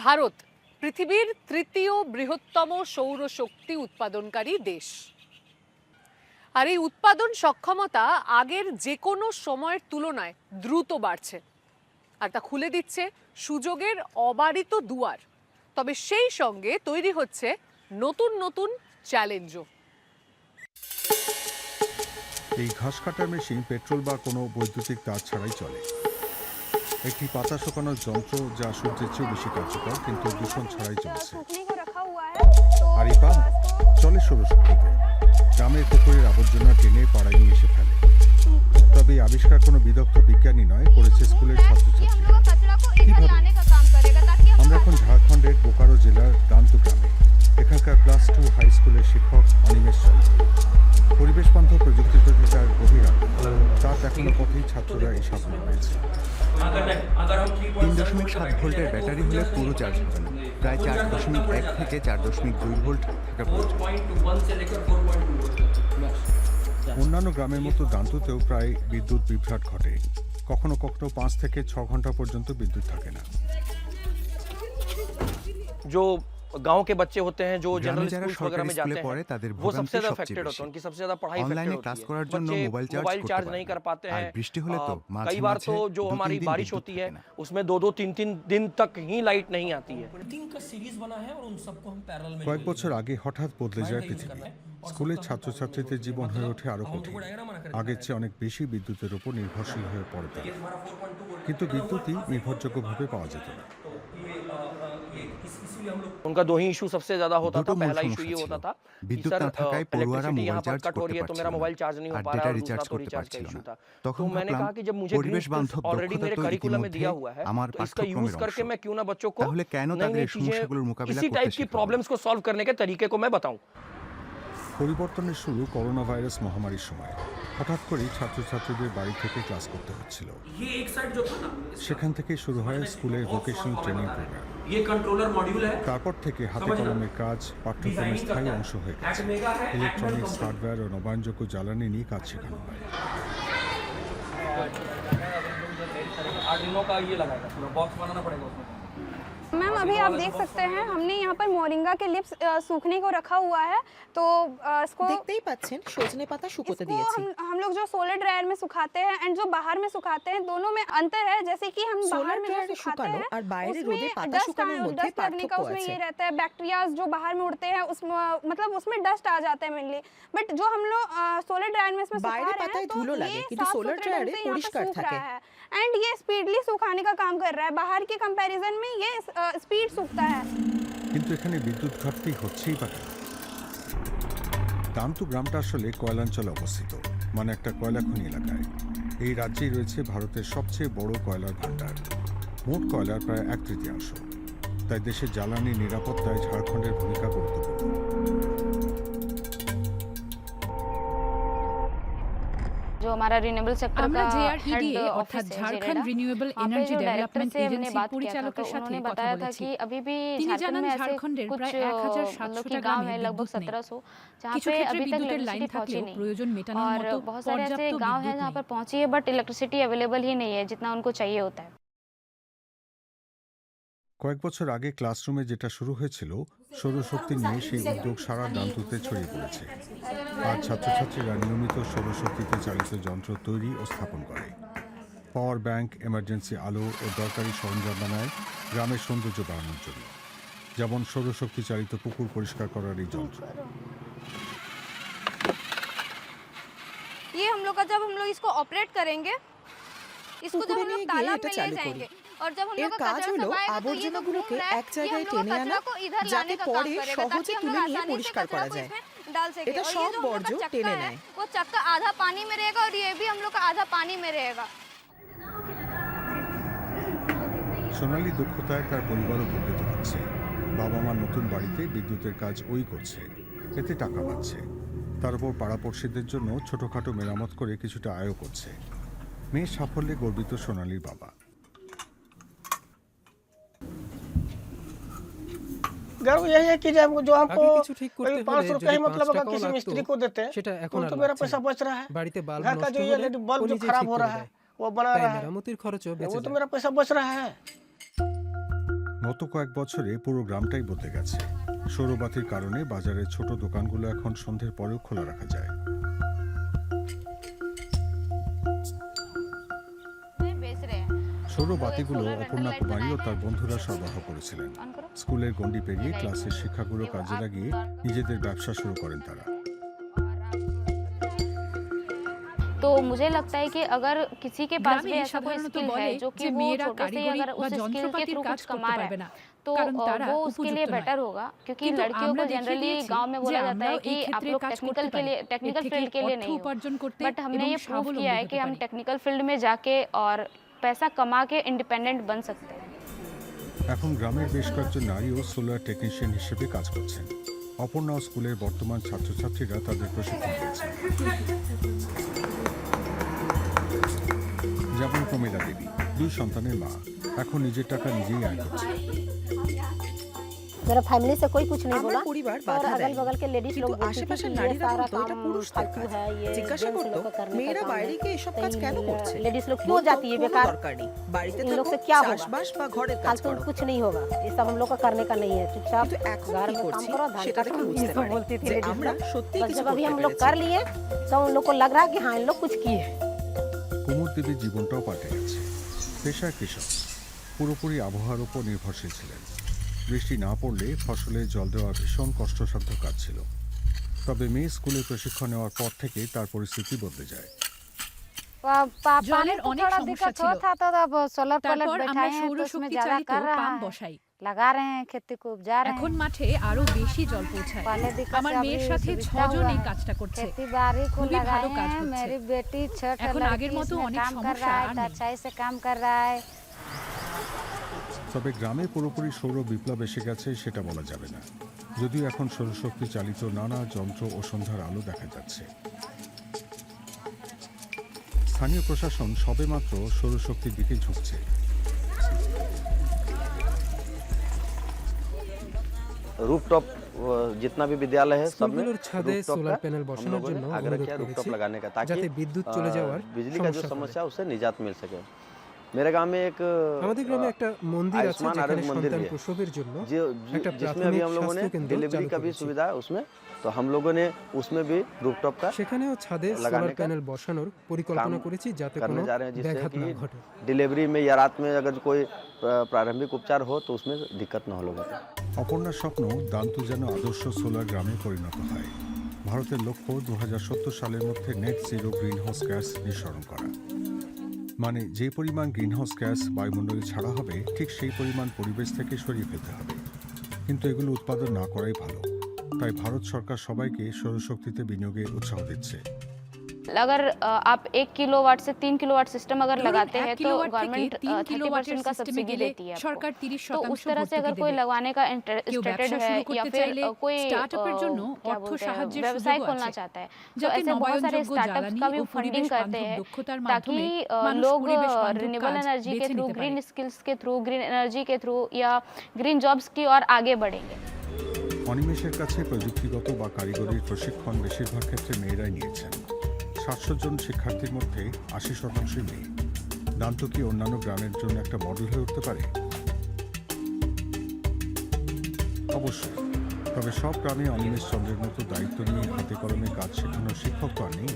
ভারত পৃথিবীর তৃতীয় বৃহত্তম সৌরশক্তি উৎপাদনকারী দেশ। আর এই উৎপাদন সক্ষমতা আগের যে কোনো সময়ের তুলনায় দ্রুত বাড়ছে, আর তা খুলে দিচ্ছে সুযোগের অবারিত দুয়ার। তবে সেই সঙ্গে তৈরি হচ্ছে নতুন নতুন চ্যালেঞ্জও। এই ঘাস কাটার মেশিন পেট্রোল বা কোনো বৈদ্যুতিক তার ছাড়াই চলে। একটি পাতা শুকানোর যন্ত্র যা সূর্যের চেয়েও বেশি কার্যকর, কিন্তু দূষণ ছাড়াই চলছে। আর এই পাম্প চলে সৌরশক্তিতে। গ্রামের পুকুরের আবর্জনা টেনে পাড়ায় নিয়ে এসে ফেলে। তবে এই আবিষ্কার কোনো বিদগ্ধ বিজ্ঞানী নয়, করেছে স্কুলের ছাত্রছাত্রীরা। কিভাবে? আমরা এখন ঝাড়খণ্ডের বোকারো জেলার দান্তু গ্রামে। এখানকার ক্লাস 2 হাই স্কুলের শিক্ষক অনিমেষ চন্দ্র। পরিবেশ বান্ধব প্রযুক্তির প্রতি তার গভীর আগ্রহ। তার দেখানো পথেই ছাত্ররা এই সাফল্য পেয়েছে। 3.7 ভোল্টের ব্যাটারি হলে পুরো চার্জ হবে না। প্রায় 4.1 থেকে 4.2 ভোল্ট থাকা প্রয়োজন। অন্যান্য গ্রামের মতো দান্তুতেও প্রায় বিদ্যুৎ বিভ্রাট ঘটে। কখনো কখনো 5 থেকে 6 ঘন্টা পর্যন্ত বিদ্যুৎ থাকে না। जो गांव के बच्चे होते हैं जो जनरल स्कूल वगैरह में जाते हैं वो सबसे ज्यादा अफेक्टेड होते हैं, उनकी सबसे ज्यादा पढ़ाई ऑनलाइन क्लास करार জন্য मोबाइल चार्ज नहीं कर पाते हैं। বৃষ্টি হলে তো कई बार तो जो हमारी बारिश होती है उसमें 2-2 3-3 दिन तक ही लाइट नहीं आती है। কয়েক বছর আগে হঠাৎ বদলে যায় পৃথিবী। স্কুলের ছাত্রছাত্রীদের জীবন হয়ে ওঠে আরো কঠিন। আগের চেয়ে অনেক বেশি বিদ্যুতের উপর নির্ভরশীল হয়ে পড়ে তারা। কিন্তু বিদ্যুৎই নির্ভরযোগ্যভাবে পাওয়া যেত না। उनका दो ही इशू सबसे ज्यादा होता था। पहला इशू ये होता था कि सर इलेक्ट्रिसिटी यहाँ पर कट हो रही है तो मेरा मोबाइल चार्ज नहीं हो पा रहा है, और दूसरा तो रिचार्ज का इशू था। तो मैंने कहा कि जब मुझे ऑलरेडी मेरे करिकुलम में दिया हुआ है तो इसका यूज करके मैं क्यों ना बच्चों को नई नई चीजें, इसी टाइप की प्रॉब्लम्स को सॉल्व करने के तरीके को मैं बताऊं। পরিবর্তনের শুরু করোনা ভাইরাস মহামারীর সময়। হঠাৎ করেই ছাত্রছাত্রীদের বাড়ি থেকে ক্লাস করতে হচ্ছিল। সেখান থেকে শুরু হয় স্কুলের ভোকেশনাল ট্রেনিং প্রোগ্রাম। তারপর থেকে হাতে কলমের কাজ পাঠ্যক্রমের স্থায়ী অংশ হয়ে গেছে। ইলেকট্রনিক্স, হার্ডওয়্যার ও নবায়নযোগ্য জ্বালানি নিয়ে কাজ শেখানো হয়। मैम अभी आप देख सकते हैं हमने यहाँ पर मोरिंगा के लिप्स सूखने को रखा हुआ है, तो इसको देखते ही পাচ্ছেন সজনে পাতা শুকোতে দিয়েছি। हम लोग जो सोलर ड्रायर में सुखाते हैं एंड जो बाहर में सुखाते हैं दोनों में अंतर है। जैसे कि हम बाहर में जो सुखाते हैं और বাইরে রোদে পাতা শুকানোর মধ্যে পার্থক্য उसमें আছে। ये रहता है बैक्टीरियाज जो बाहर में उड़ते हैं उसमें मतलब उसमें डस्ट आ जाते हैं मेनली। बट जो हम लोग सोलर ड्रायर में इसमें सुखा বাইরে रहे हैं পাতায় तो ধুলো লাগে ये কিন্তু साफ সোলার सुथरे ড্রায়ারে ढंग से यहाँ पर পরিষ্কার सूख থাকে। रहा है एंड ये स्पीडली सुखाने का काम कर रहा है। बाहर के कंपैरिजन में ये स्पीड सूखता है। কিন্তু এখানে বিদ্যুৎ ঘাটতি হচ্ছেই বা কেন? দান্তু গ্রামটা আসলে কয়লাঞ্চলে অবস্থিত, মানে একটা কয়লা খনি এলাকায়। এই রাজ্যেই রয়েছে ভারতের সবচেয়ে বড় কয়লার ভাণ্ডার। মোট কয়লার প্রায় 1/3। তাই দেশের জ্বালানি নিরাপত্তায় ঝাড়খণ্ডের ভূমিকা গুরুত্বপূর্ণ। जो हमारा रिन्यूएबल सेक्टर का JREDA অর্থাৎ ঝাড়খণ্ড রিনিউয়েবল এনার্জি ডেভেলপমেন্ট এজেন্সির পরিচালকের সাথে কথা বলেছি। তিনি জানান ঝাড়খণ্ডের প্রায় 1700টা গ্রামে বিদ্যুৎ নেই। কিছু ক্ষেত্রে বিদ্যুতের লাইন থাকলেও প্রয়োজন মেটানোর মতো পর্যাপ্ত गांव है বিদ্যুৎ जहाँ নেই। पर पहुंची है बट इलेक्ट्रिसिटी अवेलेबल ही नहीं है जितना उनको चाहिए होता है। কয়েক বছর আগে ক্লাসরুমে যেটা শুরু হয়েছিল সৌরশক্তি নিয়ে, সেই উদ্যোগ সারা দান্তুতে ছড়িয়ে পড়েছে। আর ছাত্রছাত্রীরা নিয়মিত সৌরশক্তিতে চালিত যন্ত্র তৈরি ও স্থাপন করে। পাওয়ার ব্যাংক, এমার্জেন্সি আলো ও দরকারি সরঞ্জাম বানায় গ্রামের সৌন্দর্য বাড়ানোর জন্য। যেমন সৌরশক্তি চালিত পুকুর পরিষ্কার করার এই যন্ত্র। ये हम लोग का जब हम लोग इसको ऑपरेट करेंगे, इसको जब हम लोग तालाब में ले जाएंगे और जब हम এর लोग का কাজ कचरा হলো सफाएगा तो ये जो আবর্জনাগুলোকে घूम रहा है এক ये জায়গায় हम लोग টেনে कचरा আনা, को इधर যাতে लाने का काम পরে करेगा সহজে ताकि हम তুলে নিয়ে आसानी से পরিষ্কার कचरा করা को যায়। इसमें डाल सके। এটা और ये সব जो हम लोग বর্জ্য का টেনে चक्का है নেয়। वो चक्का आधा पानी में रहेगा और ये भी हम लोग का आधा पानी में रहेगा। সোনালী দক্ষতায় তার পরিবারও উপকৃত হচ্ছে। বাবা মা নতুন বাড়িতে বিদ্যুতের কাজ ওই করছে, এতে টাকা পাচ্ছে। তার উপর পাড়াপড়শিদের জন্য ছোটখাটো মেরামত করে কিছুটা আয়ও করছে। মেয়ের সাফল্যে গর্বিত সোনালীর বাবা। गर्व यही है कि जब जो हमको 500 रुपये ही मतलब अगर किसी मिस्त्री को देते हैं तो मेरा पैसा बच रहा है। घर का जो ये बल्ब जो खराब हो रहा है वो बना रहा है, वो तो मेरा पैसा बच रहा है। গত কয়েক বছরে পুরো গ্রামটাই বদলে গেছে। সৌরবাতির কারণে বাজারের ছোট দোকানগুলো এখন সন্ধ্যের পরেও খোলা রাখা যায়। সৌরবাতিগুলো অপর্ণা কুমারী ও তার বন্ধুরা সরবরাহ করেছিলেন। স্কুলের গণ্ডি পেরিয়ে ক্লাসের শিক্ষাগুলো কাজে লাগিয়ে নিজেদের ব্যবসা শুরু করেন তারা। तो मुझे लगता है कि अगर किसी के पास भी ऐसा कोई स्किल है जो कि वो छोटे से अगर उस स्किल के थ्रू कुछ कमा रहा है तो वो उसके लिए बेटर होगा, क्योंकि लड़कियों को जनरली गांव में बोला जाता है कि आप लोग टेक्निकल फील्ड के लिए नहीं हो, बट हमने ये प्रूव किया है कि हम टेक्निकल फील्ड में जाके और पैसा कमा के इंडिपेंडेंट बन सकते हैं। এখন গ্রামের বেশ কয়েকজন নারীও সোলার টেকনিশিয়ান হিসেবে কাজ করছেন। অপর্ণা স্কুলের বর্তমান ছাত্রছাত্রীরা তাদের প্রশিক্ষণ দিয়েছেন। যেমন প্রমিলা দেবী, 2 সন্তানের মা, এখন নিজের টাকা নিজেই আয় করছে। मेरा फैमिली से कोई कुछ नहीं बोला পরিবার और বাধা अगल দেয়, बगल के लेडीज কিন্তু लोग बोलती थी আশেপাশের कि ये নারীরা सारा বলতো এটা काम পুরুষদের फालतू কাজ। है, ये জিজ্ঞাসা जेंट्स করতো लोग का करने মেয়েরা का काम বাইরে है। গিয়ে এসব কাজ কেন করছে, लेडीज लोग क्यों जाती है কোনো बेकार, দরকার নেই, বাড়িতে इन लोग থাকো, से क्या होगा, চাষবাস বা ঘরের কাজ फालतू করো। कुछ नहीं होगा, ये सब हम लोग का करने का नहीं है, चुपचाप কিন্তু এখন घर কি में काम করছি करो, धान সেটা काटो, দেখে বুঝতে ये सब পারি बोलती थी যে लेडीज আমরা लोग। সত্যি बस কিছু जब अभी করতে हम लोग পেরেছি। कर लिए तो उन लोग को लग रहा है कि हाँ इन लोग कुछ किए। কুমুদ দেবীর জীবনটাও পাল্টে গেছে। পেশায় কৃষক, পুরোপুরি আবহাওয়ার উপর নির্ভরশীল ছিলেন। বৃষ্টি না পড়লে ফসলে জল দেওয়া ভীষণ কষ্টসাধ্য কাজ ছিল। তবে মেয়ে স্কুলে প্রশিক্ষণ নেওয়ার পর থেকে তার পরিস্থিতি বদলে যায়। জলের অনেক সমস্যা ছিল। তারপর আমরা সৌরশক্তি চালিত পাম্প বসাই। लगा रहे हैं खेती को उपजा रहे এখন মাঠে আরো বেশি জল পৌঁছায়। আমার মেয়ের সাথে 6 জন এই কাজটা করছে। खेती बाड़ी को খুবই ভালো लगाए কাজ हैं, হচ্ছে। मेरी बेटी छोटा এখন लड़की আগের মতো इसमें অনেক काम कर সমস্যা रहा है, আর तो নেই। अच्छाई से काम कर रहा है। তবে গ্রামে পুরোপুরি সৌর বিপ্লব এসে গেছে সেটা বলা যাবে না, যদিও এখন সৌরশক্তি চালিত নানা যন্ত্র ও সন্ধ্যার আলো দেখা যাচ্ছে। স্থানীয় প্রশাসন সবেমাত্র সৌরশক্তির দিকে ঝুঁকছে। रूफटॉप जितना भी विद्यालय है सब में স্কুলগুলোর ছাদে रूफटॉप সোলার का প্যানেল हम বসানোর लोगों জন্য ने आग्रह অনুরোধ किया रूफटॉप করেছি लगाने का, ताकि যাতে বিদ্যুৎ চলে যাওয়ার बिजली का जो সমস্যা समस्या হবে। है उससे निजात मिल सके। मेरे गांव में एक আমাদের গ্রামে একটা মন্দির আছে आयुष्मान যেখানে आरोग्य मंदिर সন্তান भी है, প্রসবের জন্য একটা जिसमें अभी প্রাথমিক हम लोगों ने স্বাস্থ্য কেন্দ্র डिलीवरी চালু का भी করেছি। सुविधा है उसमें, तो हम लोगों ने उसमें भी रूफटॉप का সেখানেও ছাদে লাগানে সোলার কা প্যানেল বসানোর পরিকল্পনা काम করেছি যাতে करने কোনো जा रहे हैं, जिससे ব্যাঘাত না कि ঘটে। डिलीवरी में या रात में अगर कोई प्रारंभिक उपचार हो तो उसमें दिक्कत न हो लोगों को। অপর্ণার স্বপ্ন দান্তু যেন আদর্শ সোলার গ্রামে পরিণত হয়। ভারতের লক্ষ্য 2070 সালের মধ্যে নেট জিরো গ্রিনহাউস গ্যাস নিঃসরণ করা। মানে যে পরিমাণ গ্রিনহাউস গ্যাস বায়ুমণ্ডলে ছাড়া হবে ঠিক সেই পরিমাণ পরিবেশ থেকে সরিয়ে ফেলতে হবে। কিন্তু এগুলো উৎপাদন না করাই ভালো। তাই ভারত সরকার সবাইকে সৌরশক্তিতে বিনিয়োগে উৎসাহ দিচ্ছে। अगर आप 1 किलोवाट से 3 किलोवाट सिस्टम अगर ধরুন, लगाते 1 हैं तो কিলোওয়াট থেকে गवर्नमेंट 3 কিলোওয়াটের 30% का সিস্টেমে सब्सिडी গেলে देती है आपको। সরকার तो 30% उस तरह से अगर ভর্তুকি कोई দেবে। लगाने का কেউ इंटरेस्टेड ব্যবসা है শুরু या করতে फिर চাইলে कोई স্টার্টআপের জন্য क्या অর্থ बोलते हैं সাহায্যের व्यवसाय সুযোগও खोलना আছে। चाहता है, तो যাতে ऐसे बहुत सारे নবায়নযোগ্য स्टार्टअप्स জ্বালানি का ও भी फंडिंग পরিবেশ करते বান্ধব हैं দক্ষতার ताकि মাধ্যমে মানুষ लोग পরিবেশ বান্ধব रिन्यूएबल কাজ एनर्जी के বেছে थ्रू, নিতে ग्रीन পারে। स्किल्स के थ्रू, ग्रीन एनर्जी के थ्रू या ग्रीन जॉब्स की ओर आगे बढ़ेंगे। অনিমেষের কাছে প্রযুক্তিগত বা কারিগরির প্রশিক্ষণ বেশিরভাগ ক্ষেত্রে মেয়েরাই নিয়েছেন। 700 জন শিক্ষার্থীর মধ্যে 80% মেয়ে। দান্তু কি অন্যান্য গ্রামের জন্য একটা মডেল হয়ে উঠতে পারে? অবশ্যই। তবে সব গ্রামে অনিমেষ চন্দ্রের মতো দায়িত্ব নিয়ে হাতে কলমে কাজ শেখানোর শিক্ষক তো আর নেই।